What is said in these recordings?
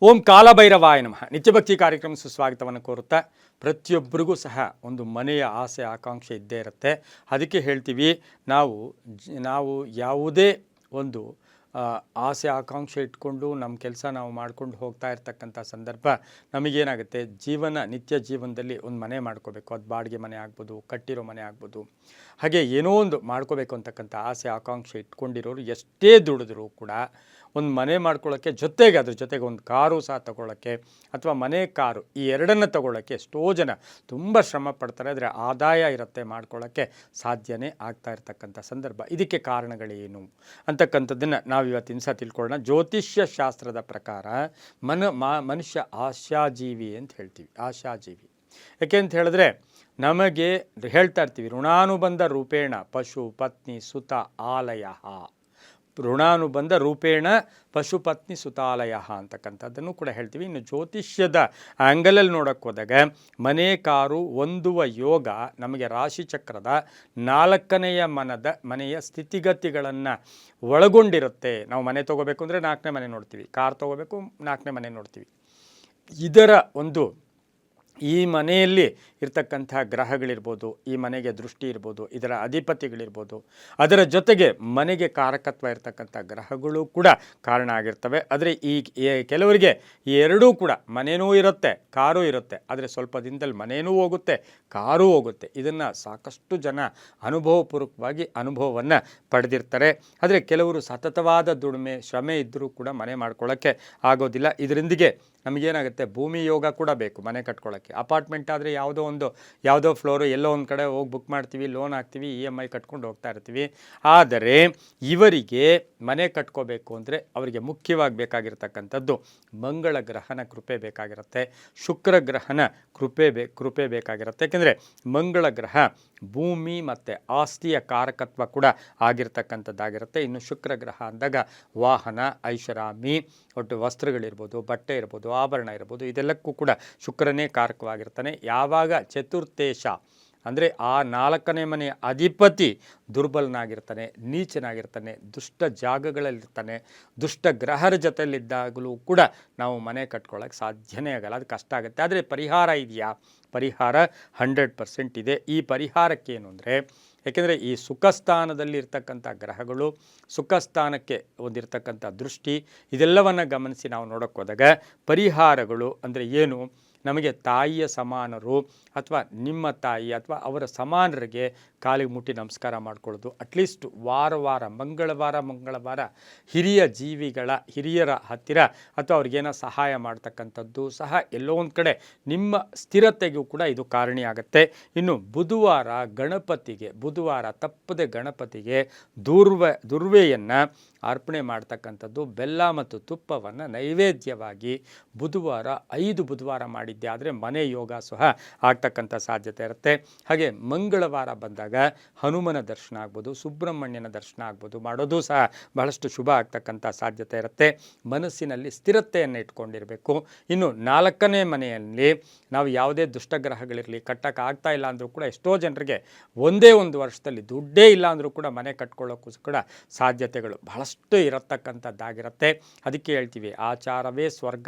ಓಂ ಕಾಲಭೈರವಾಯ ನಮಃ. ನಿತ್ಯಭಕ್ತಿ ಕಾರ್ಯಕ್ರಮ ಸುಸ್ವಾಗತವನ್ನು ಕೋರುತ್ತಾ, ಪ್ರತಿಯೊಬ್ಬರಿಗೂ ಸಹ ಒಂದು ಮನೆಯ ಆಸೆ ಆಕಾಂಕ್ಷೆ ಇದ್ದೇ ಇರುತ್ತೆ. ಅದಕ್ಕೆ ಹೇಳ್ತೀವಿ, ನಾವು ಯಾವುದೇ ಒಂದು ಆಸೆ ಆಕಾಂಕ್ಷೆ ಇಟ್ಕೊಂಡು ನಮ್ಮ ಕೆಲಸ ನಾವು ಮಾಡ್ಕೊಂಡು ಹೋಗ್ತಾ ಇರ್ತಕ್ಕಂಥ ಸಂದರ್ಭ ನಮಗೇನಾಗುತ್ತೆ, ನಿತ್ಯ ಜೀವನದಲ್ಲಿ ಒಂದು ಮನೆ ಮಾಡ್ಕೋಬೇಕು. ಅದು ಬಾಡಿಗೆ ಮನೆ ಆಗ್ಬೋದು, ಕಟ್ಟಿರೋ ಮನೆ ಆಗ್ಬೋದು. ಹಾಗೆ ಏನೋ ಒಂದು ಮಾಡ್ಕೋಬೇಕು ಅಂತಕ್ಕಂಥ ಆಸೆ ಆಕಾಂಕ್ಷೆ ಇಟ್ಕೊಂಡಿರೋರು ಎಷ್ಟೇ ದುಡಿದ್ರೂ ಕೂಡ ಒಂದು ಮನೆ ಮಾಡ್ಕೊಳ್ಳೋಕ್ಕೆ, ಅದ್ರ ಜೊತೆಗೆ ಒಂದು ಕಾರು ಸಹ ತಗೊಳ್ಳೋಕ್ಕೆ, ಅಥವಾ ಮನೆ ಕಾರು ಈ ಎರಡನ್ನು ತಗೊಳ್ಳೋಕ್ಕೆ ಎಷ್ಟೋ ಜನ ತುಂಬ ಶ್ರಮ ಪಡ್ತಾರೆ. ಆದರೆ ಆದಾಯ ಇರುತ್ತೆ, ಮಾಡ್ಕೊಳ್ಳೋಕ್ಕೆ ಸಾಧ್ಯನೇ ಆಗ್ತಾ ಇರ್ತಕ್ಕಂಥ ಸಂದರ್ಭ. ಇದಕ್ಕೆ ಕಾರಣಗಳೇನು ಅಂತಕ್ಕಂಥದ್ದನ್ನು ನಾವು ಇವತ್ತಿನ ಸಹ ತಿಳ್ಕೊಳ್ಳೋಣ. ಜ್ಯೋತಿಷ್ಯ ಶಾಸ್ತ್ರದ ಪ್ರಕಾರ ಮನುಷ್ಯ ಆಶಾಜೀವಿ ಅಂತ ಹೇಳ್ತೀವಿ. ಆಶಾಜೀವಿ ಯಾಕೆ ಅಂತ ಹೇಳಿದ್ರೆ, ನಮಗೆ ಹೇಳ್ತಾ ಇರ್ತೀವಿ ಋಣಾನುಬಂಧ ರೂಪೇಣ ಪಶು ಪತ್ನಿ ಸುತ ಆಲಯ, ಋಣಾನುಬಂಧ ರೂಪೇಣ ಪಶುಪತ್ನಿ ಸುತಾಲಯ ಅಂತಕ್ಕಂಥದ್ದನ್ನು ಕೂಡ ಹೇಳ್ತೀವಿ. ಇನ್ನು ಜ್ಯೋತಿಷ್ಯದ ಆ್ಯಂಗಲಲ್ಲಿ ನೋಡೋಕ್ಕೆ ಹೋದಾಗ ಮನೆ ಕಾರು ಹೊಂದುವ ಯೋಗ ನಮಗೆ ರಾಶಿಚಕ್ರದ 4ನೇ ಮನೆಯ ಸ್ಥಿತಿಗತಿಗಳನ್ನು ಒಳಗೊಂಡಿರುತ್ತೆ. ನಾವು ಮನೆ ತೊಗೋಬೇಕು ಅಂದರೆ 4ನೇ ಮನೆ ನೋಡ್ತೀವಿ, ಕಾರ್ ತೊಗೋಬೇಕು 4ನೇ ಮನೆ ನೋಡ್ತೀವಿ. ಇದರ ಒಂದು ಈ ಮನೆಯಲ್ಲಿ ಇರ್ತಕ್ಕಂಥ ಗ್ರಹಗಳಿರ್ಬೋದು, ಈ ಮನೆಗೆ ದೃಷ್ಟಿ ಇರ್ಬೋದು, ಇದರ ಅಧಿಪತಿಗಳಿರ್ಬೋದು, ಅದರ ಜೊತೆಗೆ ಮನೆಗೆ ಕಾರಕತ್ವ ಇರ್ತಕ್ಕಂಥ ಗ್ರಹಗಳು ಕೂಡ ಕಾರಣ ಆಗಿರ್ತವೆ. ಆದರೆ ಈ ಕೆಲವರಿಗೆ ಈ ಎರಡೂ ಕೂಡ, ಮನೆಯೂ ಇರುತ್ತೆ ಕಾರೂ ಇರುತ್ತೆ, ಆದರೆ ಸ್ವಲ್ಪ ದಿನದಲ್ಲಿ ಮನೆಯೂ ಹೋಗುತ್ತೆ ಕಾರೂ ಹೋಗುತ್ತೆ. ಇದನ್ನು ಸಾಕಷ್ಟು ಜನ ಅನುಭವಪೂರ್ವಕವಾಗಿ ಅನುಭವವನ್ನು ಪಡೆದಿರ್ತಾರೆ. ಆದರೆ ಕೆಲವರು ಸತತವಾದ ದುಡಿಮೆ ಶ್ರಮೆ ಇದ್ದರೂ ಕೂಡ ಮನೆ ಮಾಡ್ಕೊಳ್ಳೋಕ್ಕೆ ಆಗೋದಿಲ್ಲ. ಇದರೊಂದಿಗೆ ನಮಗೇನಾಗುತ್ತೆ, ಭೂಮಿ ಯೋಗ ಕೂಡ ಬೇಕು ಮನೆ ಕಟ್ಕೊಳ್ಳೋಕ್ಕೆ. ಅಪಾರ್ಟ್ಮೆಂಟ್ ಆದರೆ ಯಾವುದೋ ಫ್ಲೋರು ಎಲ್ಲೋ ಒಂದು ಕಡೆ ಹೋಗಿ ಬುಕ್ ಮಾಡ್ತೀವಿ, ಲೋನ್ ಹಾಕ್ತೀವಿ, EMI ಕಟ್ಕೊಂಡು ಹೋಗ್ತಾ ಇರ್ತೀವಿ. ಆದರೆ ಇವರಿಗೆ ಮನೆ ಕಟ್ಕೋಬೇಕು ಅಂದರೆ ಅವರಿಗೆ ಮುಖ್ಯವಾಗಿ ಬೇಕಾಗಿರ್ತಕ್ಕಂಥದ್ದು ಮಂಗಳ ಗ್ರಹನ ಕೃಪೆ ಬೇಕಾಗಿರುತ್ತೆ, ಶುಕ್ರ ಗ್ರಹನ ಕೃಪೆ ಬೇಕಾಗಿರುತ್ತೆ. ಯಾಕೆಂದರೆ ಮಂಗಳ ಗ್ರಹ ಭೂಮಿ ಮತ್ತು ಆಸ್ತಿಯ ಕಾರಕತ್ವ ಕೂಡ ಆಗಿರ್ತಕ್ಕಂಥದ್ದಾಗಿರುತ್ತೆ. ಇನ್ನು ಶುಕ್ರ ಗ್ರಹ ಅಂದಾಗ ವಾಹನ, ಐಷಾರಾಮಿ, ಒಟ್ಟು ವಸ್ತ್ರಗಳಿರ್ಬೋದು, ಬಟ್ಟೆ ಇರ್ಬೋದು, ಆಭರಣ ಇರ್ಬೋದು, ಇದೆಲ್ಲಕ್ಕೂ ಕೂಡ ಶುಕ್ರನೇ ಕಾರಕವಾಗಿರ್ತಾನೆ. ಯಾವಾಗ ಚತುರ್ಥೇಶ ಅಂದರೆ ಆ 4ನೇ ಮನೆಯ ಅಧಿಪತಿ ದುರ್ಬಲನಾಗಿರ್ತಾನೆ, ನೀಚನಾಗಿರ್ತಾನೆ, ದುಷ್ಟ ಜಾಗಗಳಲ್ಲಿರ್ತಾನೆ, ದುಷ್ಟ ಗ್ರಹರ ಜೊತೆಯಲ್ಲಿದ್ದಾಗಲೂ ಕೂಡ ನಾವು ಮನೆ ಕಟ್ಕೊಳ್ಳೋಕೆ ಸಾಧ್ಯನೇ ಆಗಲ್ಲ. ಅದು ಕಷ್ಟ ಆಗುತ್ತೆ. ಆದರೆ ಪರಿಹಾರ ಇದೆಯಾ? ಪರಿಹಾರ 100% ಇದೆ. ಈ ಪರಿಹಾರಕ್ಕೇನು ಅಂದರೆ, ಏಕೆಂದರೆ ಈ ಸುಖಸ್ಥಾನದಲ್ಲಿ ಇರ್ತಕ್ಕಂಥ ಗ್ರಹಗಳು, ಸುಖಸ್ಥಾನಕ್ಕೆ ಹೊಂದಿರತಕ್ಕಂಥ ದೃಷ್ಟಿ, ಇದೆಲ್ಲವನ್ನು ಗಮನಿಸಿ ನಾವು ನೋಡೋಕ್ಕೆ ಹೋದಾಗ ಪರಿಹಾರಗಳು ಅಂದರೆ ಏನು, ನಮಗೆ ತಾಯಿಯ ಸಮಾನರು ಅಥವಾ ನಿಮ್ಮ ತಾಯಿ ಅಥವಾ ಅವರ ಸಮಾನರಿಗೆ ಕಾಲಿಗೆ ಮುಟ್ಟಿ ನಮಸ್ಕಾರ ಮಾಡ್ಕೊಳ್ಳೋದು, ಅಟ್ಲೀಸ್ಟ್ ವಾರ ಮಂಗಳವಾರ ಹಿರಿಯರ ಹತ್ತಿರ ಅಥವಾ ಅವ್ರಿಗೇನೋ ಸಹಾಯ ಮಾಡ್ತಕ್ಕಂಥದ್ದು ಸಹ ಎಲ್ಲೋ ಒಂದು ಕಡೆ ನಿಮ್ಮ ಸ್ಥಿರತೆಗೂ ಕೂಡ ಇದು ಕಾರಣಿಯಾಗುತ್ತೆ. ಇನ್ನು ಬುಧವಾರ ತಪ್ಪದೆ ಗಣಪತಿಗೆ ದುರ್ವೆಯನ್ನು ಅರ್ಪಣೆ ಮಾಡ್ತಕ್ಕಂಥದ್ದು, ಬೆಲ್ಲ ಮತ್ತು ತುಪ್ಪವನ್ನು ನೈವೇದ್ಯವಾಗಿ ಬುಧವಾರ 5 ಬುಧವಾರ ಮಾಡಿದ್ದೆ ಆದರೆ ಮನೆ ಯೋಗ ಸಹ ಆಗ್ತಕ್ಕಂಥ ಸಾಧ್ಯತೆ ಇರುತ್ತೆ. ಹಾಗೆ ಮಂಗಳವಾರ ಬಂದಾಗ ಹನುಮನ ದರ್ಶನ ಆಗ್ಬೋದು, ಸುಬ್ರಹ್ಮಣ್ಯನ ದರ್ಶನ ಆಗ್ಬೋದು ಮಾಡೋದು ಸಹ ಬಹಳಷ್ಟು ಶುಭ ಆಗ್ತಕ್ಕಂಥ ಸಾಧ್ಯತೆ ಇರುತ್ತೆ. ಮನಸ್ಸಿನಲ್ಲಿ ಸ್ಥಿರತೆಯನ್ನು ಇಟ್ಕೊಂಡಿರಬೇಕು. ಇನ್ನು 4ನೇ ಮನೆಯಲ್ಲಿ ನಾವು ಯಾವುದೇ ದುಷ್ಟಗ್ರಹಗಳಿರಲಿ ಕಟ್ಟಕ್ಕೆ ಆಗ್ತಾ ಇಲ್ಲ ಅಂದರೂ ಕೂಡ ಎಷ್ಟೋ ಜನರಿಗೆ ಒಂದೇ ಒಂದು ವರ್ಷದಲ್ಲಿ ದುಡ್ಡೇ ಇಲ್ಲ ಅಂದರೂ ಕೂಡ ಮನೆ ಕಟ್ಕೊಳ್ಳೋಕ್ಕೂ ಕೂಡ ಸಾಧ್ಯತೆಗಳು ಬಹಳಷ್ಟು ಇರತಕ್ಕಂಥದ್ದಾಗಿರುತ್ತೆ. ಅದಕ್ಕೆ ಹೇಳ್ತೀವಿ, ಆಚಾರವೇ ಸ್ವರ್ಗ,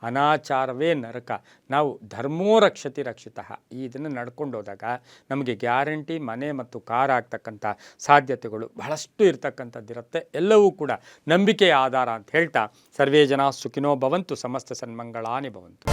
ಅನಾಚಾರವೇ ನರಕ. ನಾವು ಧರ್ಮೋ ರಕ್ಷತಿ ರಕ್ಷಿತಃ, ಇದನ್ನು ನಡ್ಕೊಂಡು ಹೋದಾಗ ನಮಗೆ ಗ್ಯಾರಂಟಿ ಮನೆ ಮತ್ತು ಕಾರ್ ಆಗ್ತಕ್ಕಂಥ ಸಾಧ್ಯತೆಗಳು ಬಹಳಷ್ಟು ಇರ್ತಕ್ಕಂಥದ್ದಿರುತ್ತೆ. ಎಲ್ಲವೂ ಕೂಡ ನಂಬಿಕೆಯ ಆಧಾರ ಅಂತ ಹೇಳ್ತಾ, ಸರ್ವೇ ಜನ ಸುಖಿನೋ ಭವಂತು, ಸಮಸ್ತ ಸನ್ಮಂಗಳಾನಿ ಭವಂತು.